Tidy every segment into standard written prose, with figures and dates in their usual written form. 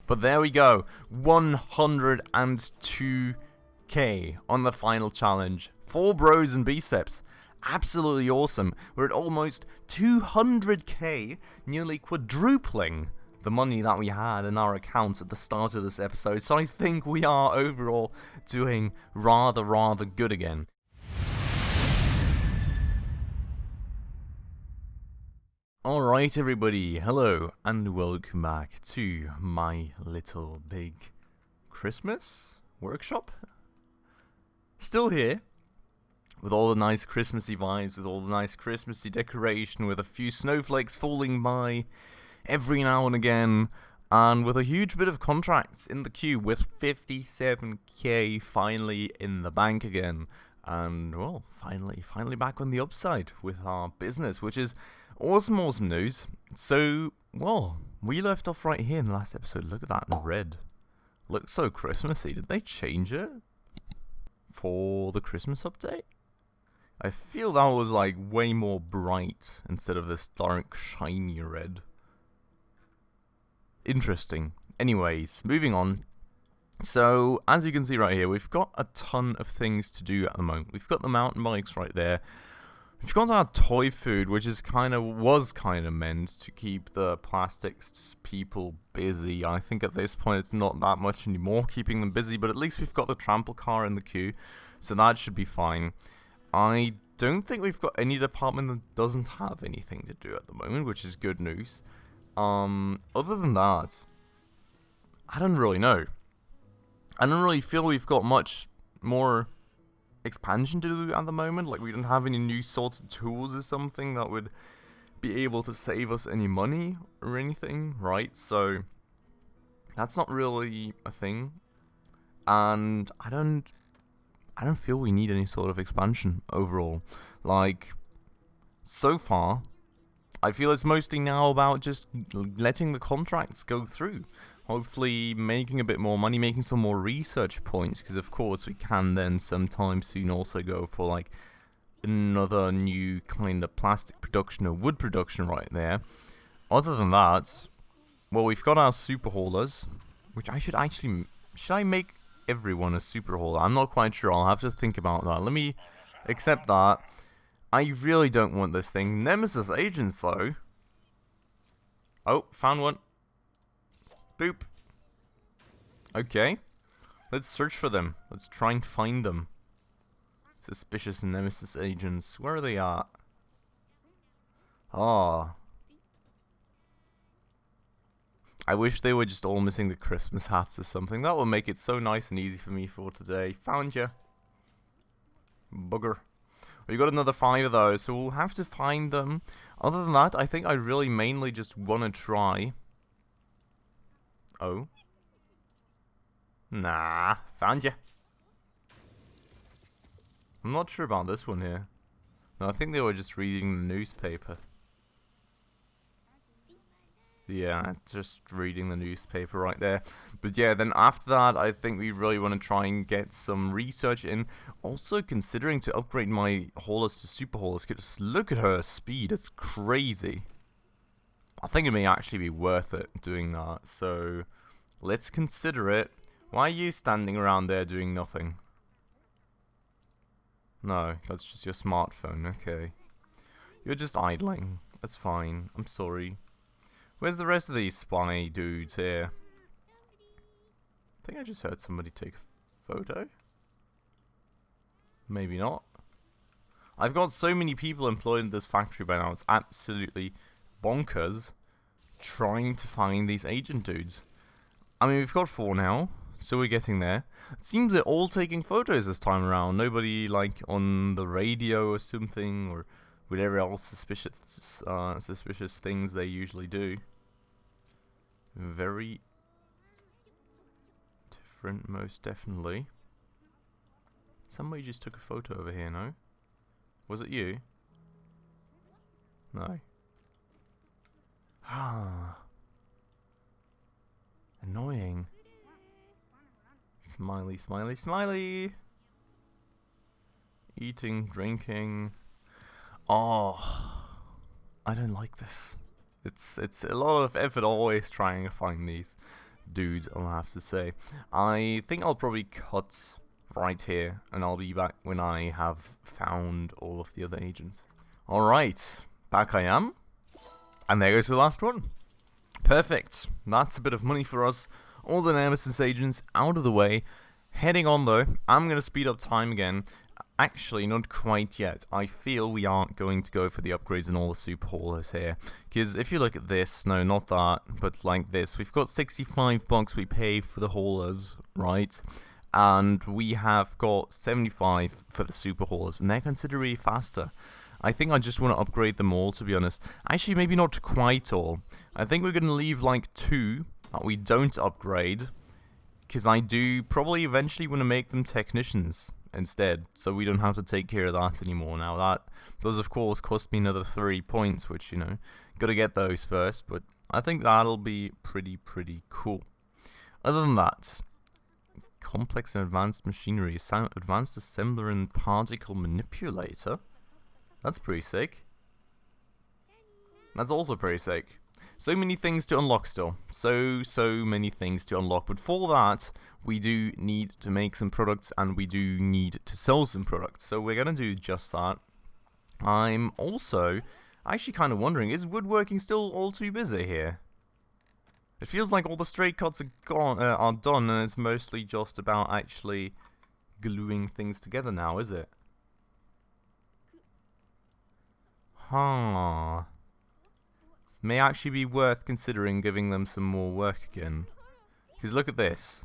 But there we go, 102k on the final challenge. 4 bros and biceps. Absolutely awesome. We're at almost 200k, nearly quadrupling the money that we had in our accounts at the start of this episode. So I think we are overall doing rather good again. Alright everybody, hello and welcome back to my little big Christmas workshop. Still here, with all the nice Christmassy vibes, with all the nice Christmassy decoration, with a few snowflakes falling by every now and again, and with a huge bit of contracts in the queue, with 57k finally in the bank again. And, well, finally back on the upside with our business, which is awesome news. So, well, we left off right here in the last episode. Look at that in red. Looks so Christmassy. Did they change it for the Christmas update? I feel that was like way more bright instead of this dark shiny red. Interesting. Anyways, moving on. So, as you can see right here, we've got a ton of things to do at the moment. We've got the mountain bikes right there. We've got our toy food, which is was kind of meant to keep the plastics people busy. I think at this point it's not that much anymore keeping them busy, but at least we've got the trample car in the queue, so that should be fine. I don't think we've got any department that doesn't have anything to do at the moment, which is good news. Other than that, I don't really know. I don't really feel we've got much more expansion to do at the moment. Like, we don't have any new sorts of tools or something that would be able to save us any money or anything, right? So that's not really a thing, and I don't feel we need any sort of expansion overall. Like, so far I feel it's mostly now about just letting the contracts go through. Hopefully making a bit more money, making some more research points, because of course we can then sometime soon also go for like another new kind of plastic production or wood production right there. Other than that, well, we've got our super haulers, which should I make everyone a super hauler? I'm not quite sure. I'll have to think about that. Let me accept that. I really don't want this thing. Nemesis agents though. Oh, found one. Boop. Okay. Let's search for them. Let's try and find them. Suspicious Nemesis agents. Where are they at? Ah. I wish they were just all missing the Christmas hats or something. That would make it so nice and easy for me for today. Found ya. Bugger. We got another 5 of those, so we'll have to find them. Other than that, I think I really mainly just want to try. Oh. Nah, found ya. I'm not sure about this one here. No, I think they were just reading the newspaper. Yeah, just reading the newspaper right there. But yeah, then after that, I think we really want to try and get some research in. Also considering to upgrade my haulers to super haulers. Just look at her speed, it's crazy. I think it may actually be worth it doing that. So, let's consider it. Why are you standing around there doing nothing? No, that's just your smartphone, okay. You're just idling. That's fine. I'm sorry. Where's the rest of these spy dudes here? I think I just heard somebody take a photo. Maybe not. I've got so many people employed in this factory by now. It's absolutely bonkers trying to find these agent dudes. I mean, we've got 4 now, so we're getting there. It seems they're all taking photos this time around. Nobody, like, on the radio or something, or whatever else suspicious things they usually do. Very different, most definitely. Somebody just took a photo over here, no? Was it you? No. Ah. Annoying. Smiley, smiley, smiley. Eating, drinking. Oh, I don't like this. It's a lot of effort always trying to find these dude, I'll have to say. I think I'll probably cut right here, and I'll be back when I have found all of the other agents. Alright, back I am. And there goes the last one. Perfect. That's a bit of money for us. All the Nemesis agents out of the way. Heading on though, I'm going to speed up time again. Actually, not quite yet. I feel we aren't going to go for the upgrades and all the super haulers here. Because if you look at this, no, not that, but like this, we've got 65 bucks we pay for the haulers, right? And we have got 75 for the super haulers, and they're considerably faster. I think I just want to upgrade them all, to be honest. Actually, maybe not quite all. I think we're going to leave like 2 that we don't upgrade. Because I do probably eventually want to make them technicians instead, so we don't have to take care of that anymore. Now that does of course cost me another 3 points, which, you know, gotta get those first, but I think that'll be pretty cool. Other than that, complex and advanced machinery, advanced assembler and particle manipulator. That's pretty sick. That's also pretty sick. So many things to unlock still. So many things to unlock. But for that, we do need to make some products and we do need to sell some products. So we're going to do just that. I'm also actually kind of wondering, is woodworking still all too busy here? It feels like all the straight cuts are done, and it's mostly just about actually gluing things together now, is it? Huh. May actually be worth considering giving them some more work again. Because look at this.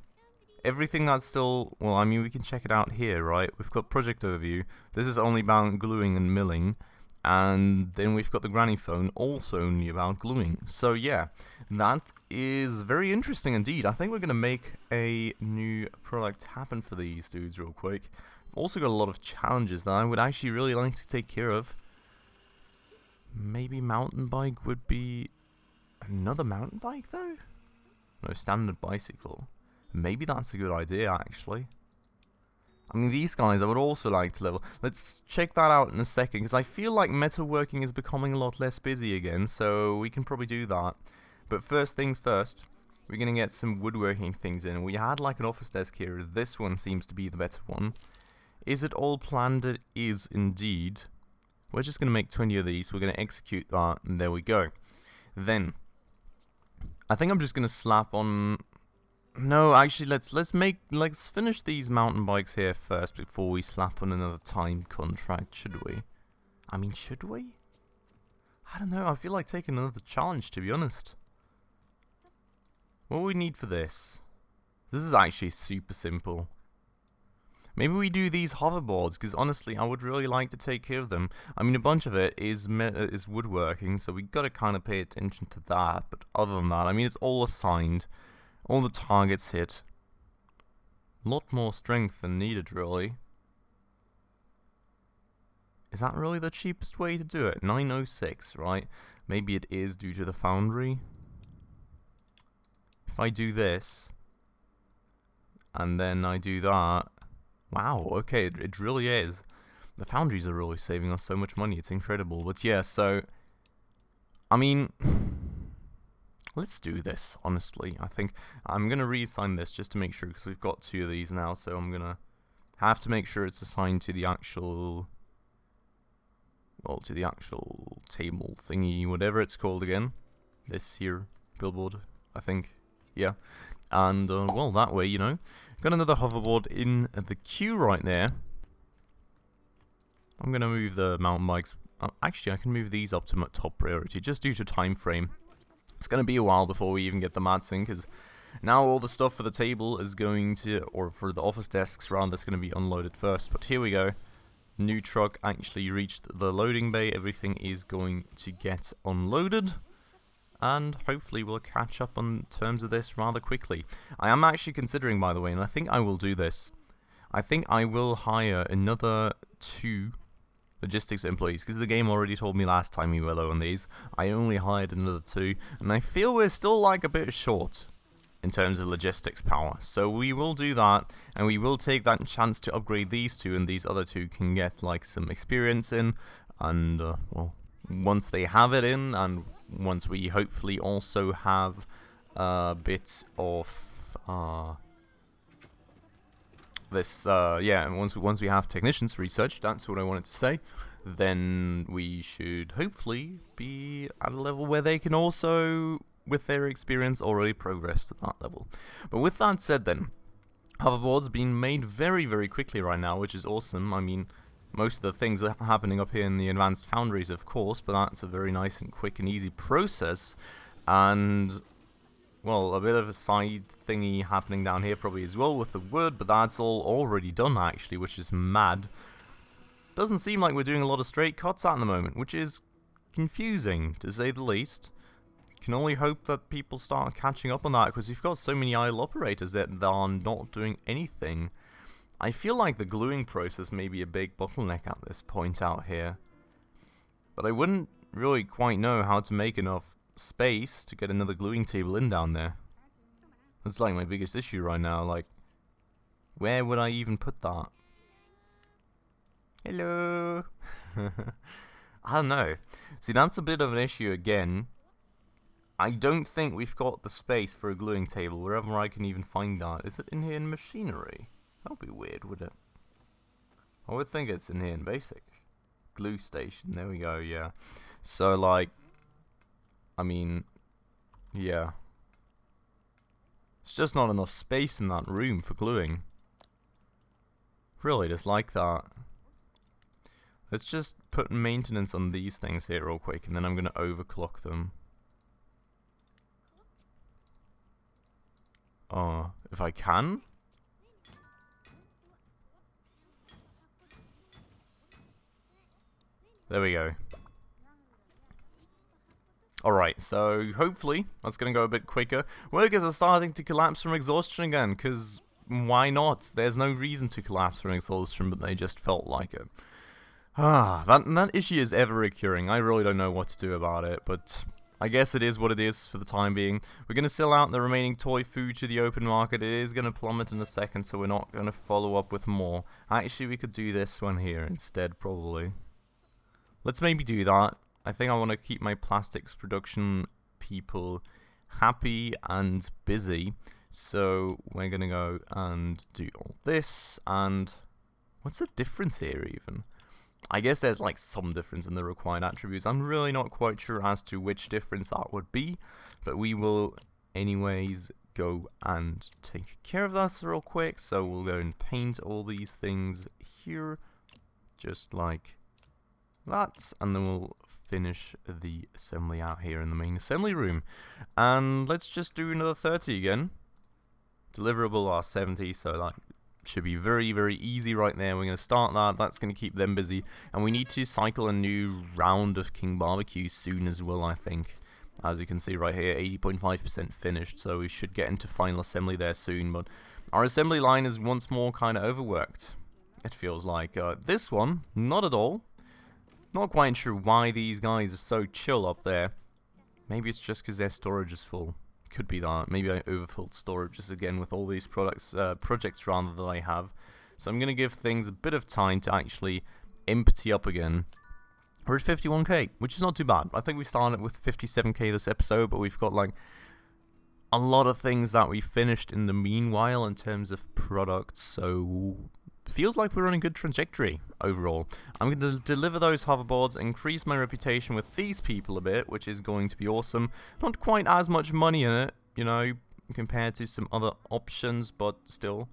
Everything that's still... Well, I mean, we can check it out here, right? We've got project overview. This is only about gluing and milling. And then we've got the granny phone, also only about gluing. So yeah, that is very interesting indeed. I think we're going to make a new product happen for these dudes real quick. I've also got a lot of challenges that I would actually really like to take care of. Maybe mountain bike would be... Another mountain bike though? No, standard bicycle. Maybe that's a good idea actually. I mean, these guys I would also like to level. Let's check that out in a second, because I feel like metalworking is becoming a lot less busy again, so we can probably do that. But first things first, we're going to get some woodworking things in. We had like an office desk here. This one seems to be the better one. Is it all planned? It is indeed. We're just going to make 20 of these. We're going to execute that, and there we go. Then, I think I'm just going to slap on... No, actually, let's finish these mountain bikes here first before we slap on another time contract, should we? I mean, should we? I don't know, I feel like taking another challenge, to be honest. What do we need for this? This is actually super simple. Maybe we do these hoverboards, because honestly, I would really like to take care of them. I mean, a bunch of it is woodworking, so we gotta kind of pay attention to that. But other than that, I mean, it's all assigned. All the targets hit. A lot more strength than needed, really. Is that really the cheapest way to do it? 906, right? Maybe it is due to the foundry. If I do this, and then I do that... Wow, okay, it really is. The foundries are really saving us so much money, it's incredible. But yeah, so... I mean... Let's do this, honestly. I think I'm going to reassign this just to make sure, because we've got 2 of these now, so I'm going to have to make sure it's assigned to the actual... Well, to the actual table thingy, whatever it's called again. This here, billboard, I think. Yeah. And, well, that way, you know. Got another hoverboard in the queue right there. I'm going to move the mountain bikes. Actually, I can move these up to top priority, just due to time frame. It's going to be a while before we even get the mad thing, because now all the stuff for the table is going to, or for the office desks rather, that's going to be unloaded first. But here we go. New truck actually reached the loading bay. Everything is going to get unloaded. And hopefully we'll catch up on terms of this rather quickly. I am actually considering, by the way, and I think I will do this. I think I will hire another 2 logistics employees, because the game already told me last time we were low on these. I only hired another 2, and I feel we're still like a bit short in terms of logistics power. So we will do that, and we will take that chance to upgrade these 2, and these other 2 can get like some experience in, and well, once they have it in, and once we hopefully also have bit of this. Yeah, once we have technicians research, that's what I wanted to say. Then we should hopefully be at a level where they can also, with their experience, already progress to that level. But with that said, then hoverboards being made very, very quickly right now, which is awesome. I mean, most of the things are happening up here in the advanced foundries, of course, but that's a very nice and quick and easy process. And, well, a bit of a side thingy happening down here probably as well with the wood, but that's all already done, actually, which is mad. Doesn't seem like we're doing a lot of straight cuts at the moment, which is confusing, to say the least. Can only hope that people start catching up on that, because we've got so many idle operators that are not doing anything. I feel like the gluing process may be a big bottleneck at this point out here. But I wouldn't really quite know how to make enough space to get another gluing table in down there. That's like my biggest issue right now, like, where would I even put that? Hello! I don't know. See, that's a bit of an issue again. I don't think we've got the space for a gluing table wherever I can even find that. Is it in here in machinery? That would be weird, would it? I would think it's in here in basic. Glue station, there we go, yeah. So, like, I mean, yeah. It's just not enough space in that room for gluing. Really, just like that. Let's just put maintenance on these things here real quick, and then I'm going to overclock them. Oh, if I can? There we go. Alright, so hopefully that's going to go a bit quicker. Workers are starting to collapse from exhaustion again, because why not? There's no reason to collapse from exhaustion, but they just felt like it. That issue is ever recurring. I really don't know what to do about it, but I guess it is what it is for the time being. We're going to sell out the remaining toy food to the open market. It is going to plummet in a second, so we're not going to follow up with more. Actually, we could do this one here instead, probably. Let's maybe do that. I think I want to keep my plastics production people happy and busy. So we're going to go and do all this. And what's the difference here even? I guess there's like some difference in the required attributes. I'm really not quite sure as to which difference that would be. But we will anyways go and take care of that real quick. So we'll go and paint all these things here. Just like that, and then we'll finish the assembly out here in the main assembly room. And let's just do another 30 again. Deliverable are 70, so that should be very, very easy right there. We're going to start that. That's going to keep them busy. And we need to cycle a new round of King Barbecue soon as well, I think. As you can see right here, 80.5% finished, so we should get into final assembly there soon. But our assembly line is once more kind of overworked, it feels like. This one, not at all. Not quite sure why these guys are so chill up there. Maybe it's just because their storage is full. Could be that. Maybe I overfilled storages again with all these projects rather that I have. So I'm going to give things a bit of time to actually empty up again. We're at 51k, which is not too bad. I think we started with 57k this episode, but we've got like a lot of things that we finished in the meanwhile in terms of products, so feels like we're on a good trajectory overall. I'm going to deliver those hoverboards, increase my reputation with these people a bit, which is going to be awesome. Not quite as much money in it, you know, compared to some other options, but still,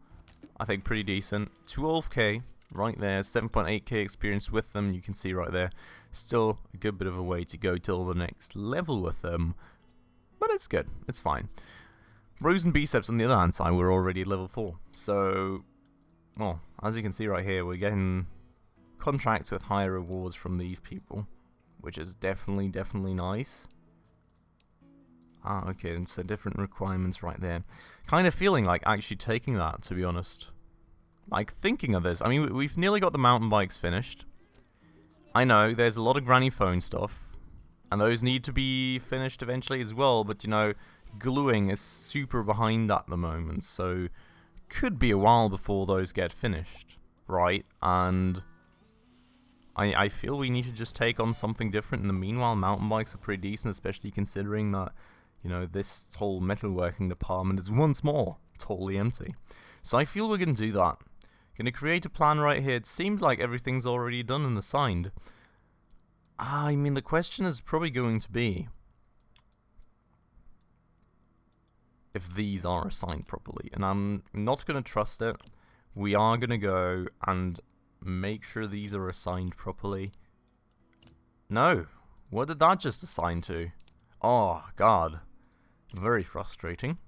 I think pretty decent. 12k right there, 7.8k experience with them, you can see right there. Still a good bit of a way to go till the next level with them, but it's good, it's fine. Rows and biceps on the other hand side, we're already at level 4, so, well, as you can see right here, we're getting contracts with higher rewards from these people, which is definitely nice. Okay, and so different requirements right there. Kind of feeling like actually taking that, to be honest. Like, thinking of this. I mean, we've nearly got the mountain bikes finished. I know, there's a lot of granny phone stuff, and those need to be finished eventually as well, but, you know, gluing is super behind at the moment, so could be a while before those get finished, right? And I feel we need to just take on something different. In the meanwhile, mountain bikes are pretty decent, especially considering that, you know, this whole metalworking department is once more totally empty. So I feel we're going to do that. Going to create a plan right here. It seems like everything's already done and assigned. I mean, the question is probably going to be if these are assigned properly. And I'm not going to trust it. We are going to go and make sure these are assigned properly. No. What did that just assign to? Oh, God. Very frustrating.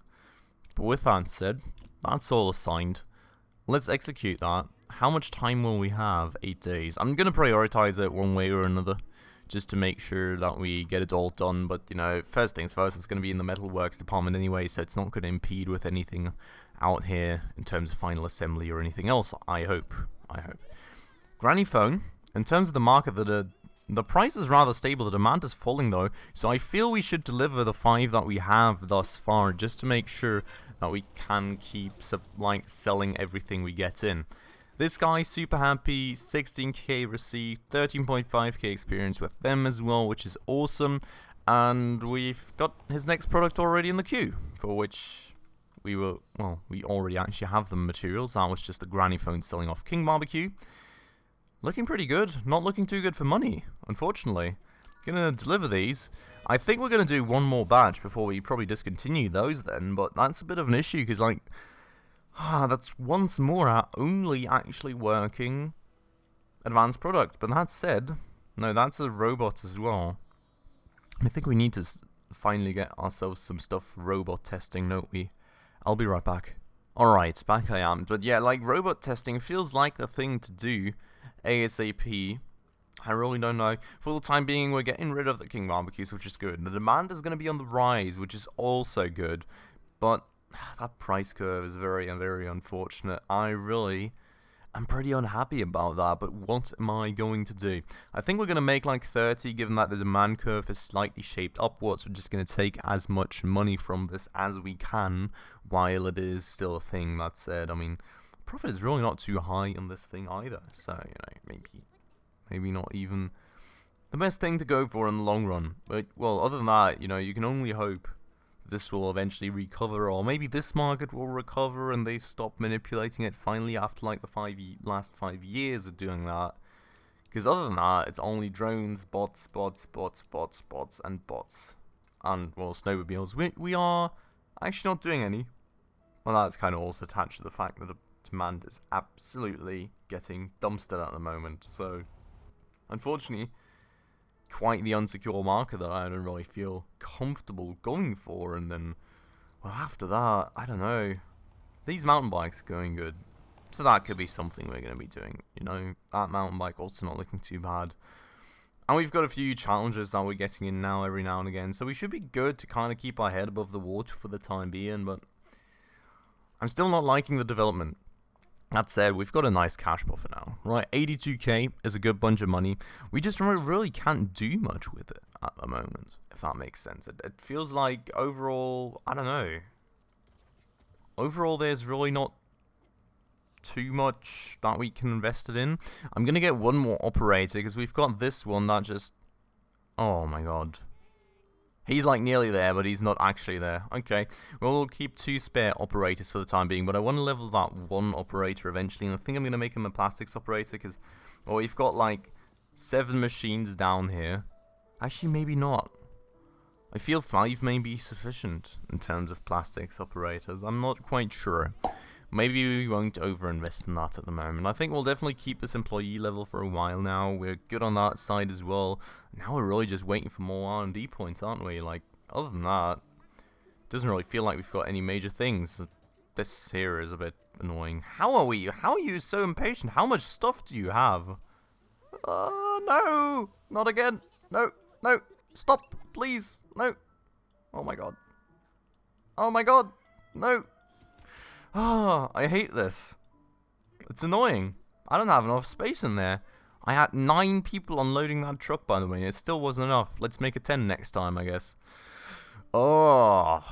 But with that said, that's all assigned. Let's execute that. How much time will we have? 8 days. I'm going to prioritize it one way or another, just to make sure that we get it all done. But, you know, first things first, it's going to be in the metalworks department anyway, so it's not going to impede with anything out here in terms of final assembly or anything else, I hope. Granny phone. In terms of the market, the price is rather stable. The demand is falling, though, so I feel we should deliver the 5 that we have thus far, just to make sure that we can keep selling everything we get in. This guy, super happy, 16k received, 13.5k experience with them as well, which is awesome. And we've got his next product already in the queue, for which we already actually have the materials. That was just the granny phone selling off King Barbecue. Looking pretty good, not looking too good for money, unfortunately. Gonna deliver these. I think we're gonna do one more batch before we probably discontinue those then, but that's a bit of an issue, because that's once more only actually working advanced product. But that said, no, that's a robot as well. I think we need to finally get ourselves some stuff for robot testing, don't we? I'll be right back. Alright, back I am. But yeah, robot testing feels like the thing to do ASAP. I really don't know. For the time being, we're getting rid of the King Barbecues, which is good. The demand is going to be on the rise, which is also good. But that price curve is very, very unfortunate. I'm pretty unhappy about that, but what am I going to do? I think we're going to make 30, given that the demand curve is slightly shaped upwards. We're just going to take as much money from this as we can, while it is still a thing. That said, I mean, profit is really not too high on this thing either, so, you know, maybe not even the best thing to go for in the long run. But, well, other than that, you know, you can only hope this will eventually recover, or maybe this market will recover and they stop manipulating it finally after the last 5 years of doing that. Because other than that, it's only drones, bots, and bots. And, well, snowmobiles. We are actually not doing any. Well, that's kind of also attached to the fact that the demand is absolutely getting dumpstered at the moment. So, unfortunately, quite the unsecure market that I don't really feel comfortable going for. And then, well, after that, I don't know. These mountain bikes are going good, so that could be something we're going to be doing. You know, that mountain bike also not looking too bad. And we've got a few challenges that we're getting in now every now and again, so we should be good to kind of keep our head above the water for the time being. But I'm still not liking the development. That said, we've got a nice cash buffer now, right? 82k is a good bunch of money. We just really can't do much with it at the moment, if that makes sense. It feels like overall, I don't know. Overall, there's really not too much that we can invest it in. I'm going to get one more operator, because we've got this one that just... Oh my god. He's nearly there, but he's not actually there. Okay, well, we'll keep 2 spare operators for the time being, but I want to level that 1 operator eventually, and I think I'm going to make him a plastics operator, because, well, we've got 7 machines down here. Actually, maybe not. I feel 5 may be sufficient in terms of plastics operators. I'm not quite sure. Maybe we won't overinvest in that at the moment. I think we'll definitely keep this employee level for a while now. We're good on that side as well. Now we're really just waiting for more R&D points, aren't we? Other than that, it doesn't really feel like we've got any major things. This here is a bit annoying. How are we? How are you so impatient? How much stuff do you have? No! Not again! No! No! Stop! Please! No! Oh my god. Oh my god! No! Ah, I hate this. It's annoying. I don't have enough space in there. I had 9 people unloading that truck, by the way, and it still wasn't enough. Let's make it 10 next time, I guess. Oh.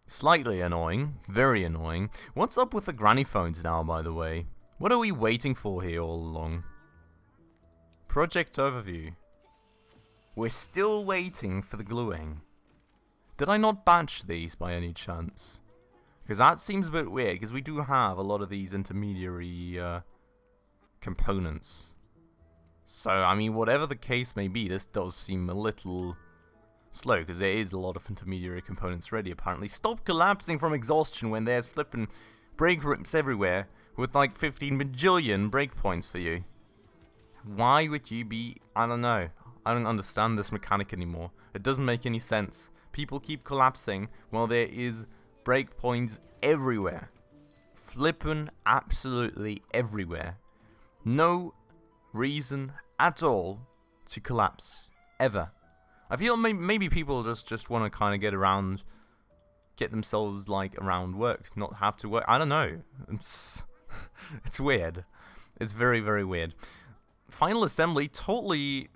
Slightly annoying. Very annoying. What's up with the granny phones now, by the way? What are we waiting for here all along? Project overview. We're still waiting for the gluing. Did I not batch these by any chance? Because that seems a bit weird, because we do have a lot of these intermediary components. So, I mean, whatever the case may be, this does seem a little slow, because there is a lot of intermediary components ready, apparently. Stop collapsing from exhaustion when there's flipping break rips everywhere, with like 15 bajillion breakpoints for you. Why would you be... I don't know. I don't understand this mechanic anymore. It doesn't make any sense. People keep collapsing while there is breakpoints everywhere. Flippin' absolutely everywhere. No reason at all to collapse. Ever. I feel maybe people just want to kind of get themselves like around work, not have to work. I don't know. It's weird. It's very, very weird. Final assembly, totally,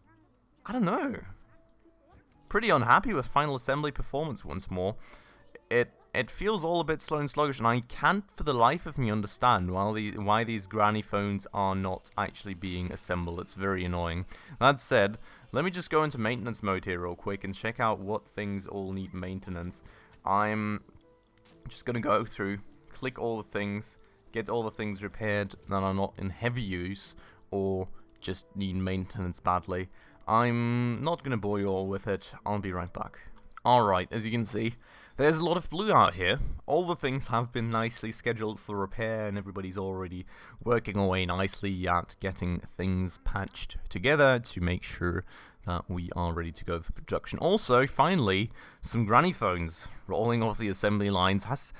I don't know. Pretty unhappy with final assembly performance once more. It feels all a bit slow and sluggish, and I can't for the life of me understand why these granny phones are not actually being assembled. It's very annoying. That said, let me just go into maintenance mode here real quick and check out what things all need maintenance. I'm just going to go through, click all the things, get all the things repaired that are not in heavy use or just need maintenance badly. I'm not going to bore you all with it. I'll be right back. Alright, as you can see, there's a lot of blue out here. All the things have been nicely scheduled for repair, and everybody's already working away nicely at getting things patched together to make sure that we are ready to go for production. Also, finally, some granny phones rolling off the assembly lines. Has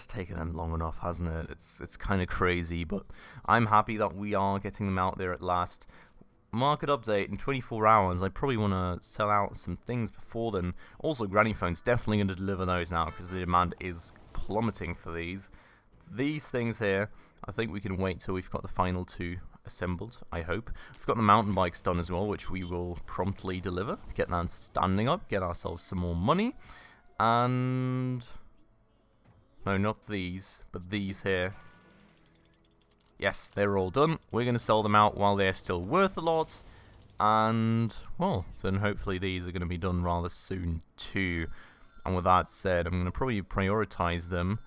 taken them long enough, hasn't it? It's kind of crazy, but I'm happy that we are getting them out there at last. Market update in 24 hours. I probably want to sell out some things before then. Also, granny phones, definitely going to deliver those now because the demand is plummeting for these. These things here, I think we can wait till we've got the final two assembled, I hope. We've got the mountain bikes done as well, which we will promptly deliver. Get that standing up, get ourselves some more money. And... no, not these, but these here. Yes, they're all done. We're going to sell them out while they're still worth a lot. And, well, then hopefully these are going to be done rather soon too. And with that said, I'm going to probably prioritize them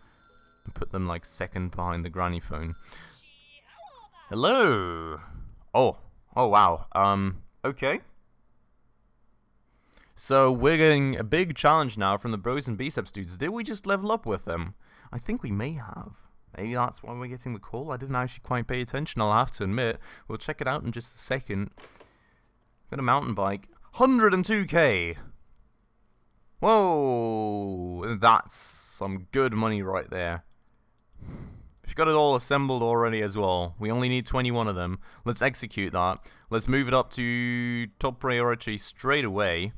and put them like second behind the granny phone. Hello! Oh wow. Okay. So we're getting a big challenge now from the Bros and Biceps dudes. Did we just level up with them? I think we may have. Maybe that's why we're getting the call. I didn't actually quite pay attention, I'll have to admit. We'll check it out in just a second. Got a mountain bike. 102k! Whoa! That's some good money right there. We've got it all assembled already as well. We only need 21 of them. Let's execute that. Let's move it up to top priority straight away.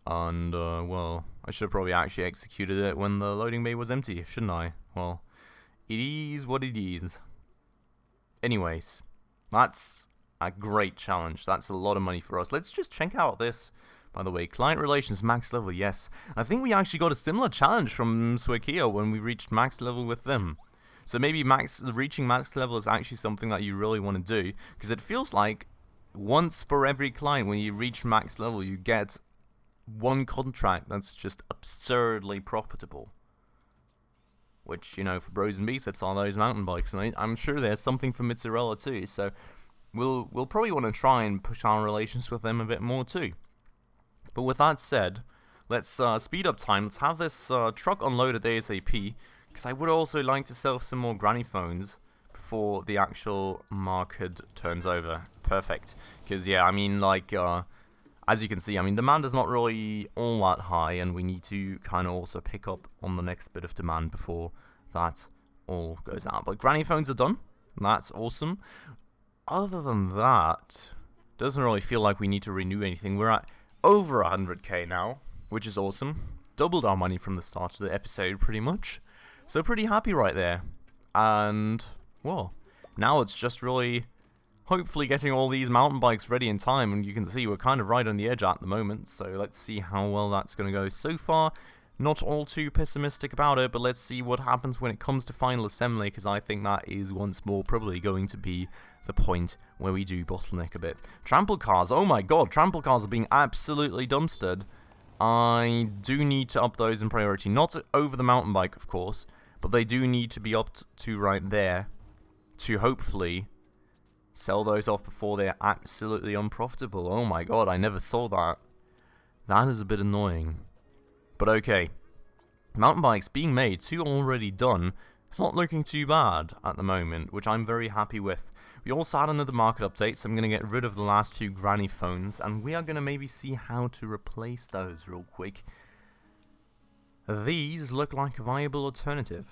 And, well, I should have probably actually executed it when the loading bay was empty, shouldn't I? Well, it is what it is. Anyways, that's a great challenge. That's a lot of money for us. Let's just check out this, by the way. Client relations, max level, yes. I think we actually got a similar challenge from Swikio when we reached max level with them. So maybe reaching max level is actually something that you really want to do, because it feels like once for every client, when you reach max level, you get one contract that's just absurdly profitable. Which, you know, for Bros and Biceps are those mountain bikes, and I'm sure there's something for Mozzarella too, so we'll probably want to try and push our relations with them a bit more too. But with that said, let's speed up time. Let's have this truck unloaded ASAP, because I would also like to sell some more granny phones before the actual market turns over. Perfect. Because, yeah, I mean, like, as you can see, I mean, demand is not really all that high, and we need to kind of also pick up on the next bit of demand before that all goes out. But granny phones are done. That's awesome. Other than that, doesn't really feel like we need to renew anything. We're at over 100k now, which is awesome. Doubled our money from the start of the episode, pretty much. So pretty happy right there. And, well, now it's just really hopefully getting all these mountain bikes ready in time, and you can see we're kind of right on the edge at the moment, so let's see how well that's going to go. So far, not all too pessimistic about it, but let's see what happens when it comes to final assembly, because I think that is once more probably going to be the point where we do bottleneck a bit. Trample cars, oh my god, trample cars are being absolutely dumpstered. I do need to up those in priority. Not over the mountain bike, of course, but they do need to be upped to right there to hopefully sell those off before they're absolutely unprofitable. Oh my god, I never saw that. That is a bit annoying. But okay. Mountain bikes being made, 2 already done. It's not looking too bad at the moment, which I'm very happy with. We also had another market update, so I'm going to get rid of the last few granny phones, and we are going to maybe see how to replace those real quick. These look like a viable alternative.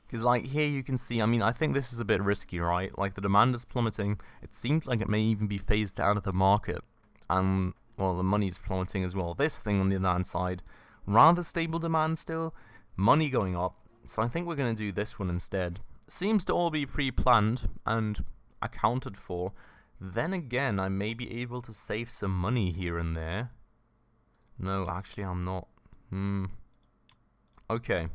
Because, like, here you can see, I mean, I think this is a bit risky, right? Like, the demand is plummeting. It seems like it may even be phased out of the market. And, well, the money's plummeting as well. This thing on the other hand side, rather stable demand still, money going up. So I think we're going to do this one instead. Seems to all be pre-planned and accounted for. Then again, I may be able to save some money here and there. No, actually I'm not. Okay.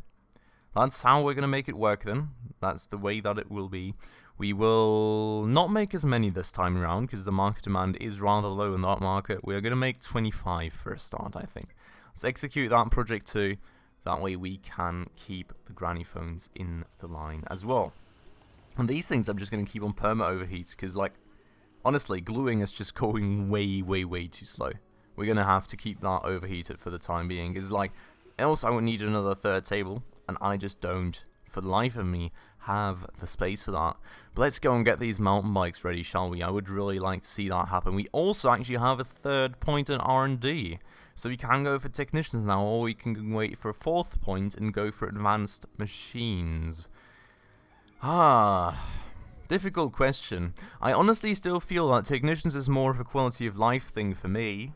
That's how we're going to make it work then. That's the way that it will be. We will not make as many this time around because the market demand is rather low in that market. We are going to make 25 for a start, I think. Let's execute that project too. That way we can keep the granny phones in the line as well. And these things I'm just going to keep on perma overheats because, like, honestly, gluing is just going way, way, way too slow. We're going to have to keep that overheated for the time being because, like, else I would need another third table. And I just don't, for the life of me, have the space for that. But let's go and get these mountain bikes ready, shall we? I would really like to see that happen. We also actually have a third point in R&D. So we can go for technicians now, or we can wait for a fourth point and go for advanced machines. Difficult question. I honestly still feel that technicians is more of a quality of life thing for me,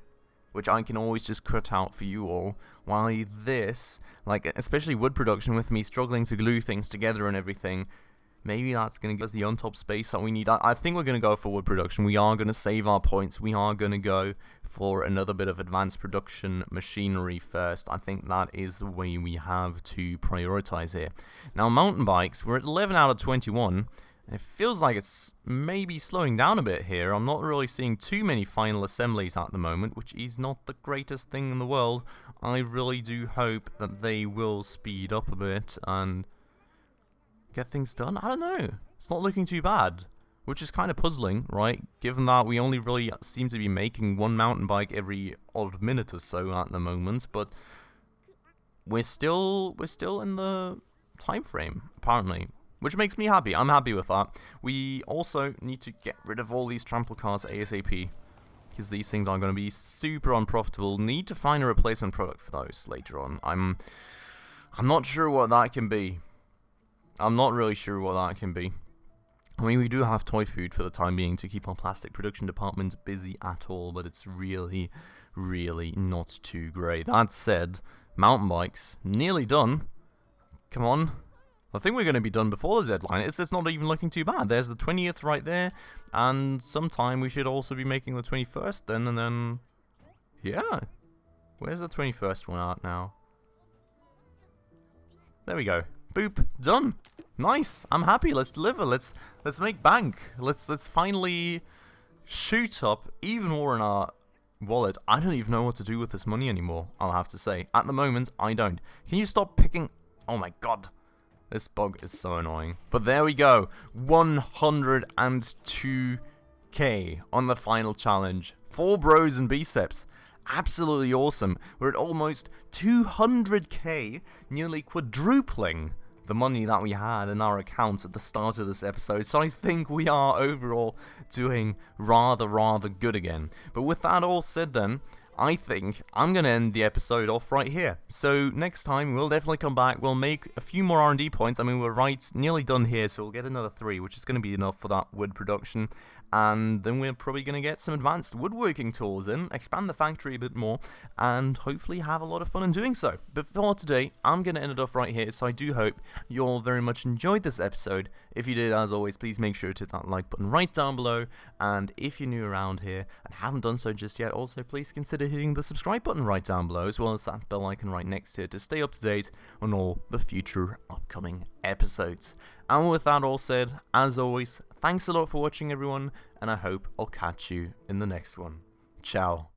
which I can always just cut out for you all, while this, like, especially wood production with me struggling to glue things together and everything, maybe that's going to give us the on-top space that we need. I think we're going to go for wood production. We are going to save our points. We are going to go for another bit of advanced production machinery first. I think that is the way we have to prioritize here. Now, mountain bikes, we're at 11 out of 21. It feels like it's maybe slowing down a bit here. I'm not really seeing too many final assemblies at the moment, which is not the greatest thing in the world. I really do hope that they will speed up a bit and get things done. I don't know. It's not looking too bad, which is kind of puzzling, right? Given that we only really seem to be making one mountain bike every odd minute or so at the moment, but we're still in the time frame, apparently. Which makes me happy. I'm happy with that. We also need to get rid of all these trample cars ASAP, because these things are going to be super unprofitable. Need to find a replacement product for those later on. I'm not sure what that can be. I'm not really sure what that can be. I mean, we do have toy food for the time being to keep our plastic production department busy at all, but it's really, really not too great. That said, mountain bikes, nearly done. Come on. I think we're going to be done before the deadline. It's not even looking too bad. There's the 20th right there, and sometime we should also be making the 21st then, and then, yeah. Where's the 21st one at now? There we go. Boop. Done. Nice. I'm happy. Let's deliver. Let's make bank. Let's finally shoot up even more in our wallet. I don't even know what to do with this money anymore, I'll have to say. At the moment, I don't. Can you stop picking? Oh my god. This bug is so annoying. But there we go. 102k on the final challenge. 4 bros and biceps. Absolutely awesome. We're at almost 200k, nearly quadrupling the money that we had in our accounts at the start of this episode. So I think we are overall doing rather good again. But with that all said then, I think I'm going to end the episode off right here. So next time, we'll definitely come back. We'll make a few more R&D points. I mean, we're nearly done here, so we'll get another 3, which is going to be enough for that wood production. And then we're probably going to get some advanced woodworking tools in, expand the factory a bit more, and hopefully have a lot of fun in doing so. But for today, I'm going to end it off right here, so I do hope you all very much enjoyed this episode. If you did, as always, please make sure to hit that like button right down below. And if you're new around here and haven't done so just yet, also please consider hitting the subscribe button right down below, as well as that bell icon right next to it to stay up to date on all the future upcoming episodes. And with that all said, as always, thanks a lot for watching everyone, and I hope I'll catch you in the next one. Ciao.